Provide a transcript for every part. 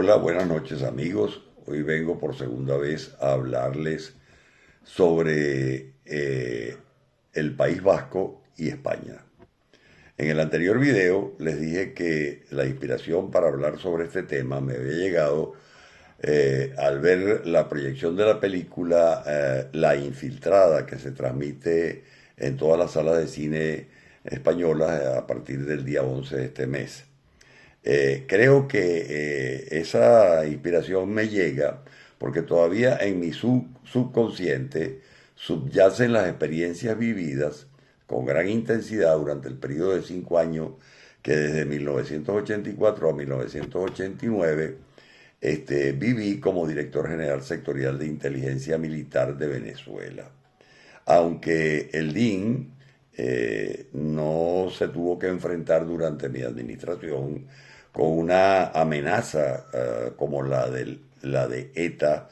Hola, buenas noches amigos. Hoy vengo por segunda vez a hablarles sobre el País Vasco y España. En el anterior video les dije que la inspiración para hablar sobre este tema me había llegado al ver la proyección de la película La Infiltrada, que se transmite en todas las salas de cine españolas a partir del día 11 de este mes. Creo que esa inspiración me llega porque todavía en mi subconsciente subyacen las experiencias vividas con gran intensidad durante el periodo de 5 años que desde 1984 a 1989 viví como director general sectorial de inteligencia militar de Venezuela. Aunque el DIN no se tuvo que enfrentar durante mi administración con una amenaza como la de ETA,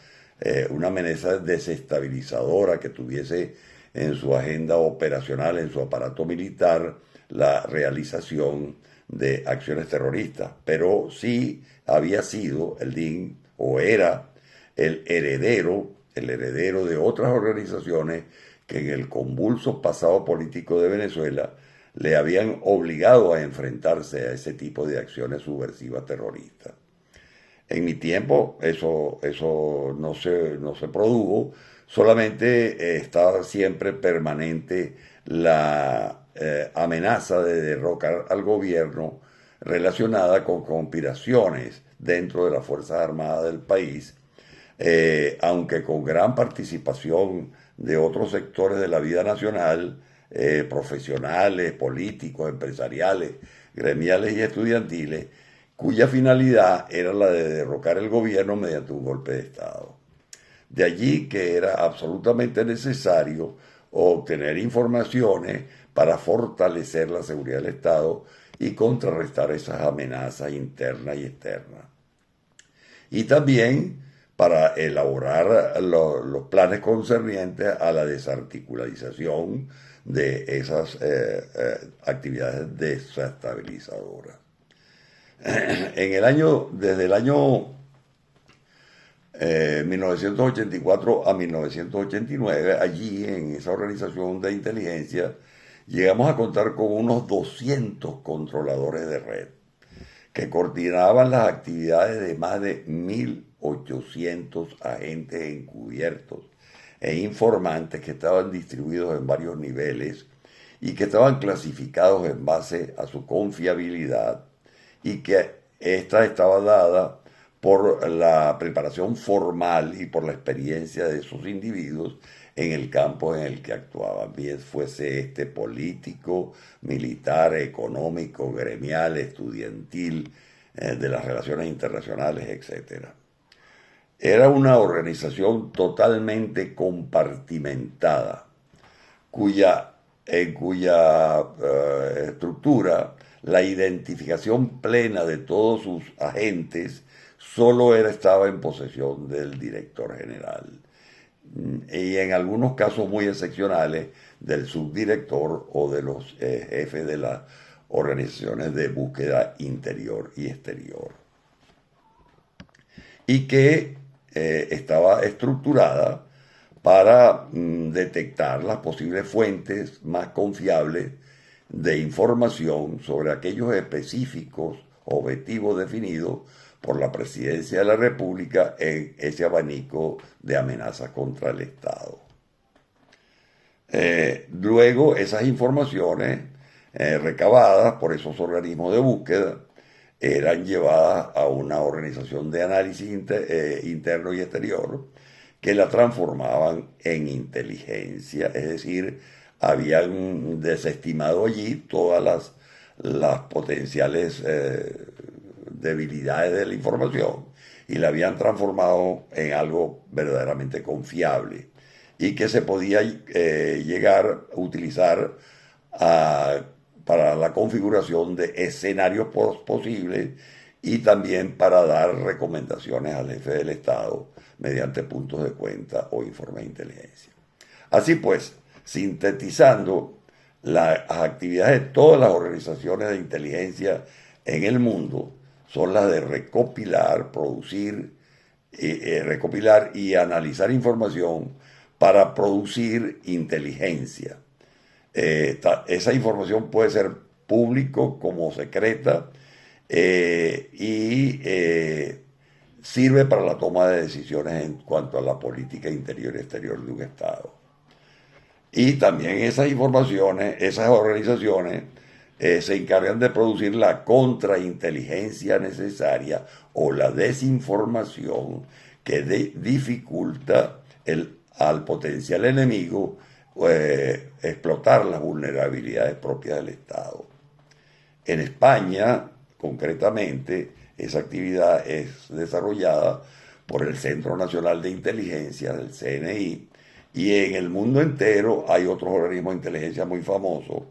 una amenaza desestabilizadora que tuviese en su agenda operacional, en su aparato militar, la realización de acciones terroristas. Pero sí había sido el DIN, o era el heredero de otras organizaciones que en el convulso pasado político de Venezuela le habían obligado a enfrentarse a ese tipo de acciones subversivas terroristas. En mi tiempo eso no se produjo, solamente estaba siempre permanente la amenaza de derrocar al gobierno relacionada con conspiraciones dentro de las Fuerzas Armadas del país, aunque con gran participación de otros sectores de la vida nacional, profesionales, políticos, empresariales, gremiales y estudiantiles, cuya finalidad era la de derrocar el gobierno mediante un golpe de Estado. De allí que era absolutamente necesario obtener informaciones para fortalecer la seguridad del Estado y contrarrestar esas amenazas internas y externas. Y también para elaborar los planes concernientes a la desarticularización de esas actividades desestabilizadoras. Desde el año 1984 a 1989, allí en esa organización de inteligencia, llegamos a contar con unos 200 controladores de red que coordinaban las actividades de más de 1.800 agentes encubiertos e informantes que estaban distribuidos en varios niveles y que estaban clasificados en base a su confiabilidad, y que esta estaba dada por la preparación formal y por la experiencia de esos individuos en el campo en el que actuaban, bien fuese político, militar, económico, gremial, estudiantil, de las relaciones internacionales, etc. Era una organización totalmente compartimentada, en cuya estructura la identificación plena de todos sus agentes solo estaba en posesión del director general, y en algunos casos muy excepcionales del subdirector o de los jefes de las organizaciones de búsqueda interior y exterior, y que estaba estructurada para detectar las posibles fuentes más confiables de información sobre aquellos específicos objetivos definidos por la Presidencia de la República en ese abanico de amenazas contra el Estado. Luego, esas informaciones recabadas por esos organismos de búsqueda eran llevadas a una organización de análisis interno y exterior que la transformaban en inteligencia, es decir, habían desestimado allí todas las potenciales debilidades de la información y la habían transformado en algo verdaderamente confiable y que se podía llegar a utilizar para la configuración de escenarios posibles y también para dar recomendaciones al jefe del Estado mediante puntos de cuenta o informes de inteligencia. Así pues, sintetizando las actividades de todas las organizaciones de inteligencia en el mundo, son las de recopilar, producir, recopilar y analizar información para producir inteligencia. Esa información puede ser público como secreta y sirve para la toma de decisiones en cuanto a la política interior y exterior de un Estado. Y también esas informaciones, esas organizaciones se encargan de producir la contrainteligencia necesaria o la desinformación que dificulta al potencial enemigo explotar las vulnerabilidades propias del Estado. En España, concretamente, esa actividad es desarrollada por el Centro Nacional de Inteligencia, del CNI, y en el mundo entero hay otros organismos de inteligencia muy famosos,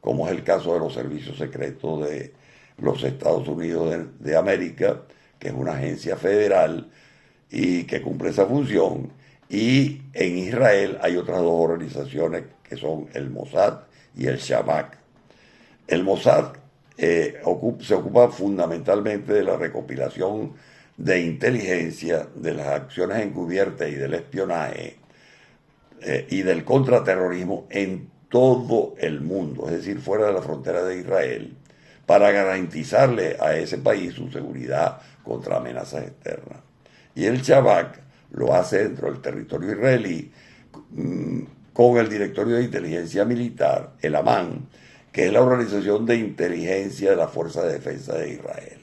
como es el caso de los servicios secretos de los Estados Unidos de América, que es una agencia federal y que cumple esa función. Y en Israel hay otras dos organizaciones que son el Mossad y el Shabak. El Mossad se ocupa fundamentalmente de la recopilación de inteligencia, de las acciones encubiertas y del espionaje y del contraterrorismo en todo el mundo, es decir, fuera de la frontera de Israel, para garantizarle a ese país su seguridad contra amenazas externas. Y el Shabak lo hace dentro del territorio israelí con el Directorio de Inteligencia Militar, el Amán, que es la organización de inteligencia de la Fuerza de Defensa de Israel.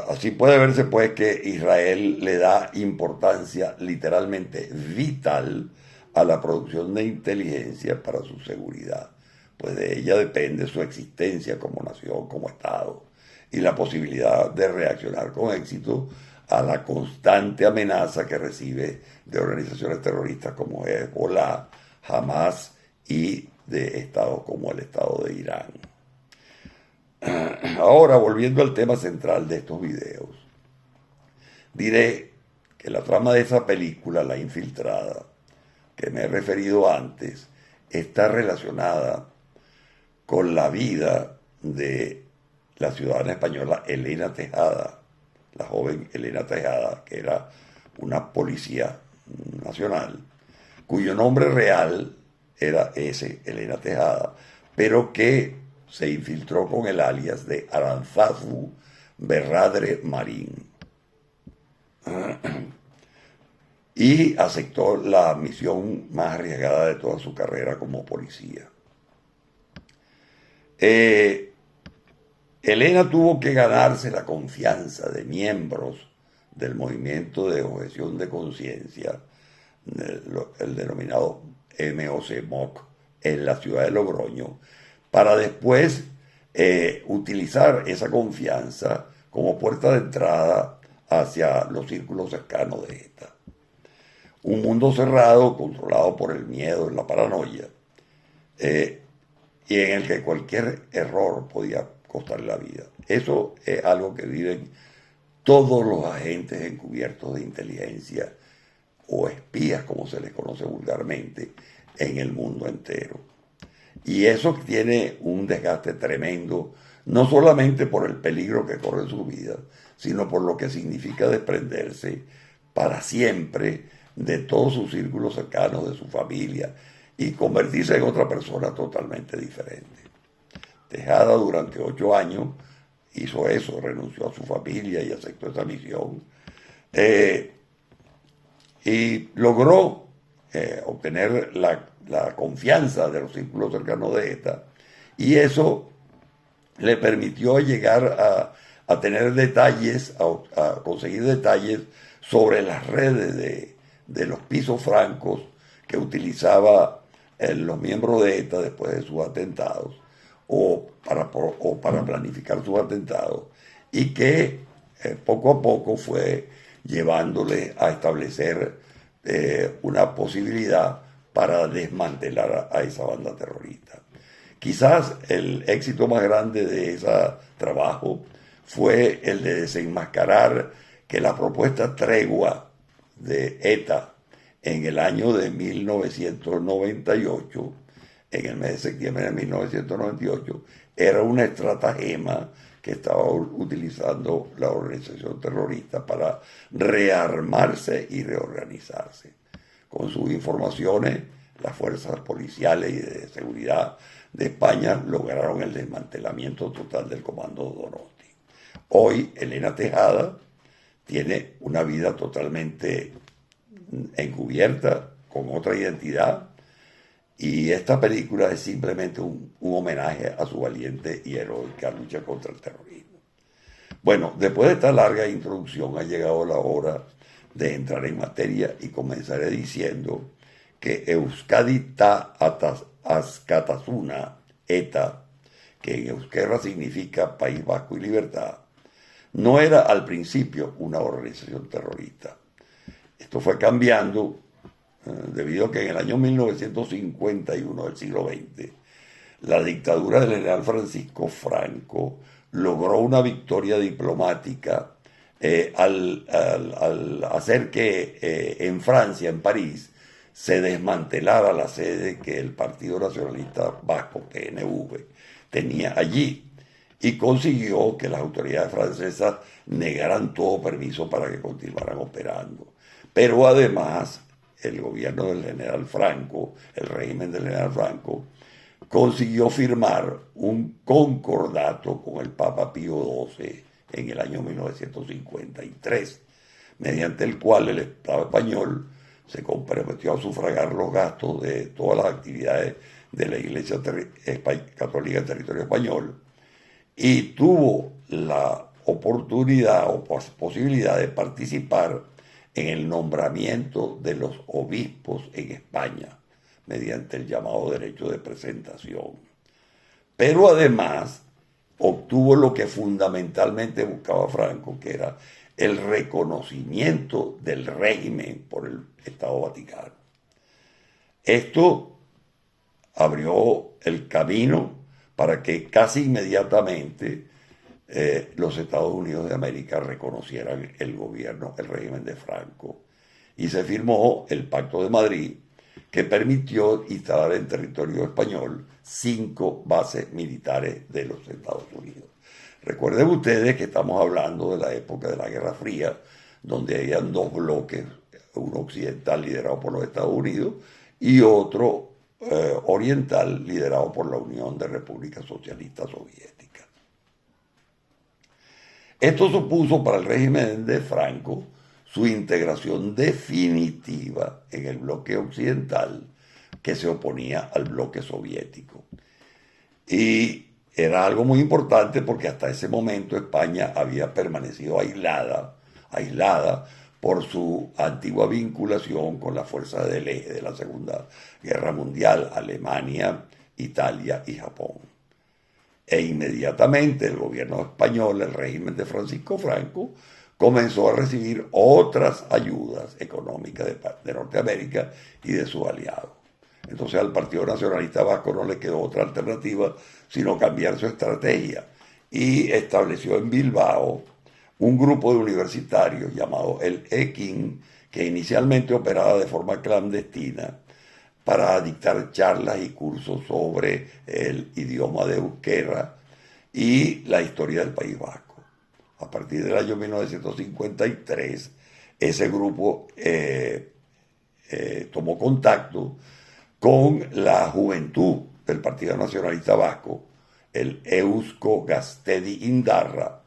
Así puede verse pues que Israel le da importancia literalmente vital a la producción de inteligencia para su seguridad, pues de ella depende su existencia como nación, como Estado, y la posibilidad de reaccionar con éxito a la constante amenaza que recibe de organizaciones terroristas como Hezbollah, Hamas y de estados como el Estado de Irán. Ahora, volviendo al tema central de estos videos, diré que la trama de esa película, La Infiltrada, que me he referido antes, está relacionada con la vida de la ciudadana española Elena Tejada, la joven Elena Tejada, que era una policía nacional, cuyo nombre real era ese, Elena Tejada, pero que se infiltró con el alias de Aranzazu Berradre Marín y aceptó la misión más arriesgada de toda su carrera como policía. Elena tuvo que ganarse la confianza de miembros del movimiento de objeción de conciencia, el denominado MOC, en la ciudad de Logroño, para después utilizar esa confianza como puerta de entrada hacia los círculos cercanos de esta. Un mundo cerrado, controlado por el miedo y la paranoia, y en el que cualquier error podía costarle la vida. Eso es algo que viven todos los agentes encubiertos de inteligencia o espías, como se les conoce vulgarmente, en el mundo entero. Y eso tiene un desgaste tremendo, no solamente por el peligro que corre en su vida, sino por lo que significa desprenderse para siempre de todos sus círculos cercanos, de su familia, y convertirse en otra persona totalmente diferente. Tejada durante 8 años hizo eso, renunció a su familia y aceptó esa misión. Y logró obtener la confianza de los círculos cercanos de esta, y eso le permitió llegar a tener detalles, a conseguir detalles sobre las redes de los pisos francos que utilizaba los miembros de ETA después de sus atentados o para planificar sus atentados, y que poco a poco fue llevándole a establecer una posibilidad para desmantelar a esa banda terrorista. Quizás el éxito más grande de ese trabajo fue el de desenmascarar que la propuesta tregua de ETA en el año de 1998, en el mes de septiembre de 1998, era una estratagema que estaba utilizando la organización terrorista para rearmarse y reorganizarse. Con sus informaciones, las fuerzas policiales y de seguridad de España lograron el desmantelamiento total del comando Donosti. Hoy, Elena Tejada tiene una vida totalmente encubierta, con otra identidad, y esta película es simplemente un homenaje a su valiente y heroica lucha contra el terrorismo. Bueno, después de esta larga introducción ha llegado la hora de entrar en materia y comenzaré diciendo que Euskadi ta askatasuna eta, que en euskera significa País Vasco y Libertad, no era al principio una organización terrorista. Esto fue cambiando debido a que en el año 1951 del siglo XX, la dictadura del general Francisco Franco logró una victoria diplomática al hacer que en Francia, en París, se desmantelara la sede que el Partido Nacionalista Vasco, PNV, tenía allí, y consiguió que las autoridades francesas negaran todo permiso para que continuaran operando. Pero además, el gobierno del general Franco, el régimen del general Franco, consiguió firmar un concordato con el Papa Pío XII en el año 1953, mediante el cual el Estado español se comprometió a sufragar los gastos de todas las actividades de la Iglesia Católica del territorio español, y tuvo la oportunidad o posibilidad de participar en el nombramiento de los obispos en España, mediante el llamado derecho de presentación. Pero además obtuvo lo que fundamentalmente buscaba Franco, que era el reconocimiento del régimen por el Estado Vaticano. Esto abrió el camino para que casi inmediatamente los Estados Unidos de América reconocieran el gobierno, el régimen de Franco, y se firmó el Pacto de Madrid, que permitió instalar en territorio español 5 bases militares de los Estados Unidos. Recuerden ustedes que estamos hablando de la época de la Guerra Fría, donde habían 2 bloques, uno occidental liderado por los Estados Unidos y otro oriental liderado por la Unión de Repúblicas Socialistas Soviéticas. Esto supuso para el régimen de Franco su integración definitiva en el bloque occidental, que se oponía al bloque soviético. Y era algo muy importante porque hasta ese momento España había permanecido aislada por su antigua vinculación con las fuerzas del eje de la Segunda Guerra Mundial, Alemania, Italia y Japón. E inmediatamente el gobierno español, el régimen de Francisco Franco, comenzó a recibir otras ayudas económicas de Norteamérica y de sus aliados. Entonces al Partido Nacionalista Vasco no le quedó otra alternativa sino cambiar su estrategia, y estableció en Bilbao un grupo de universitarios llamado el EKIN, que inicialmente operaba de forma clandestina para dictar charlas y cursos sobre el idioma de euskera y la historia del País Vasco. A partir del año 1953, ese grupo tomó contacto con la juventud del Partido Nacionalista Vasco, el Eusko Gaztedi Indarra,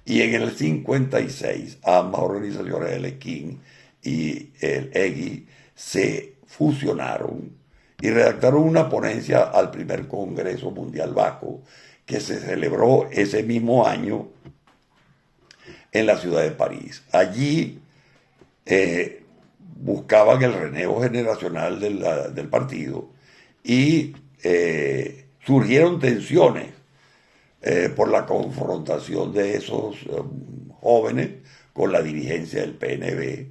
y en el 56 ambas organizaciones, el EKIN y el EGI, se fusionaron y redactaron una ponencia al primer Congreso Mundial Vasco, que se celebró ese mismo año en la ciudad de París. Allí buscaban el relevo generacional del partido, y surgieron tensiones por la confrontación de esos jóvenes con la dirigencia del PNV,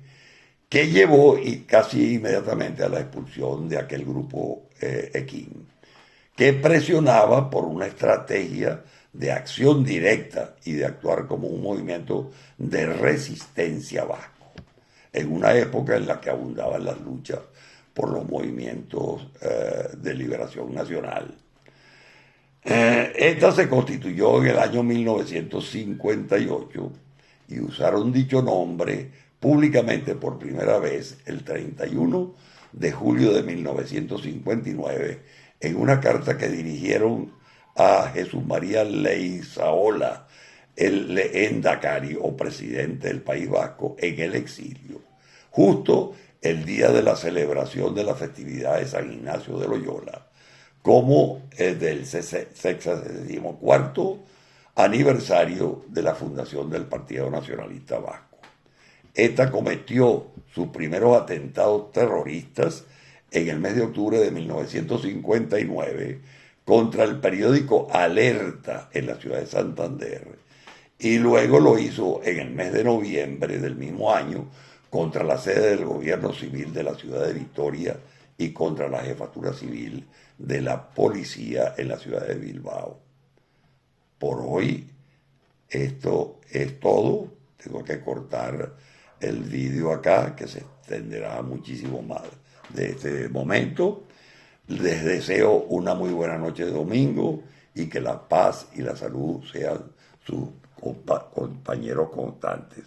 que llevó casi inmediatamente a la expulsión de aquel grupo EKIN, que presionaba por una estrategia de acción directa y de actuar como un movimiento de resistencia vasco, en una época en la que abundaban las luchas por los movimientos de liberación nacional. Esta se constituyó en el año 1958 y usaron dicho nombre públicamente por primera vez el 31 de julio de 1959 en una carta que dirigieron a Jesús María Leizaola, el lehendakari o presidente del País Vasco en el exilio, justo el día de la celebración de la festividad de San Ignacio de Loyola, como el del 64 aniversario de la fundación del Partido Nacionalista Vasco. Esta cometió sus primeros atentados terroristas en el mes de octubre de 1959 contra el periódico Alerta en la ciudad de Santander, y luego lo hizo en el mes de noviembre del mismo año contra la sede del gobierno civil de la ciudad de Vitoria y contra la jefatura civil de la policía en la ciudad de Bilbao. Por hoy esto es todo. Tengo que cortar el vídeo acá, que se extenderá muchísimo más de este momento. Les deseo una muy buena noche de domingo y que la paz y la salud sean sus compañeros constantes.